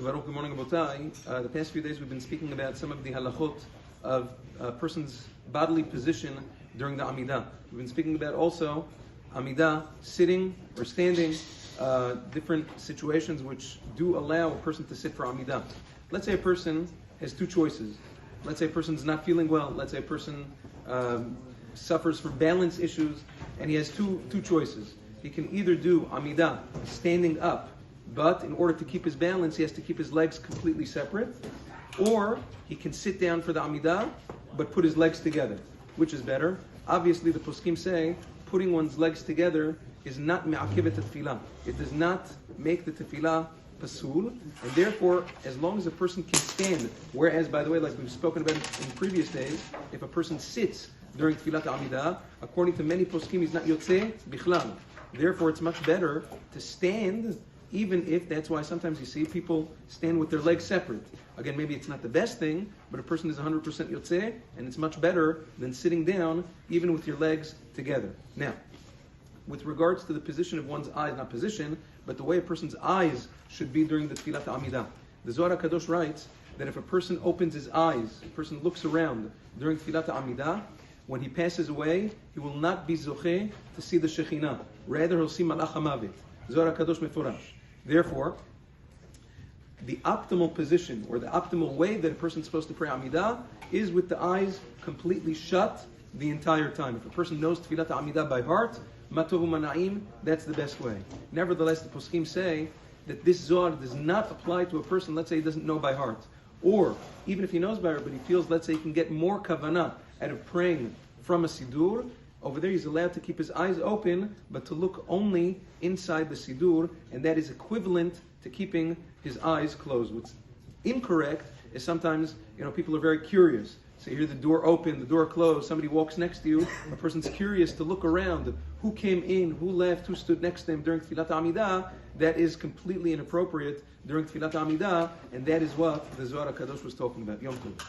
So Baruch, good morning, Abotai. The past few days we've been speaking about some of the halachot of a person's bodily position during the Amida. We've been speaking about also Amida, sitting or standing, different situations which do allow a person to sit for Amida. Let's say a person has two choices. Let's say a person's not feeling well. Let's say a person suffers from balance issues, and he has two choices. He can either do Amida, standing up, but in order to keep his balance, he has to keep his legs completely separate. Or he can sit down for the Amida, but put his legs together. Which is better? Obviously, the poskim say putting one's legs together is not me'akivet tefillah. It does not make the tefillah pasul, and therefore, as long as a person can stand, whereas, by the way, like we've spoken about in previous days, if a person sits during tefillat Amida, according to many poskim, he's not yotzeh bichlal. Therefore, it's much better to stand, even if that's why sometimes you see people stand with their legs separate. Again, maybe it's not the best thing, but a person is 100% yotzeh, and it's much better than sitting down, even with your legs together. Now, with regards to the position of one's eyes, not position, but the way a person's eyes should be during the Tfilat Amida. The Zohar HaKadosh writes that if a person opens his eyes, a person looks around during Tfilat Amida, when he passes away, he will not be zocheh to see the Shekhinah. Rather, he'll see Malach HaMavet. Zohar HaKadosh Meforash. Therefore, the optimal position, or the optimal way that a person's supposed to pray Amida, is with the eyes completely shut the entire time. If a person knows Tfilat Amida by heart, Matovu Mana'im, that's the best way. Nevertheless, the poskim say that this Zohar does not apply to a person, let's say he doesn't know by heart. Or, even if he knows by heart, but he feels, let's say, he can get more kavanah out of praying from a Sidur, over there he's allowed to keep his eyes open, but to look only inside the Sidur, and that is equivalent to keeping his eyes closed. What's incorrect is sometimes, people are very curious. So you hear the door open, the door closed, somebody walks next to you, a person's curious to look around, who came in, who left, who stood next to him during Tfilat Amida. That is completely inappropriate during Tfilat Amida, and that is what the Zohar HaKadosh was talking about. Yom Tov.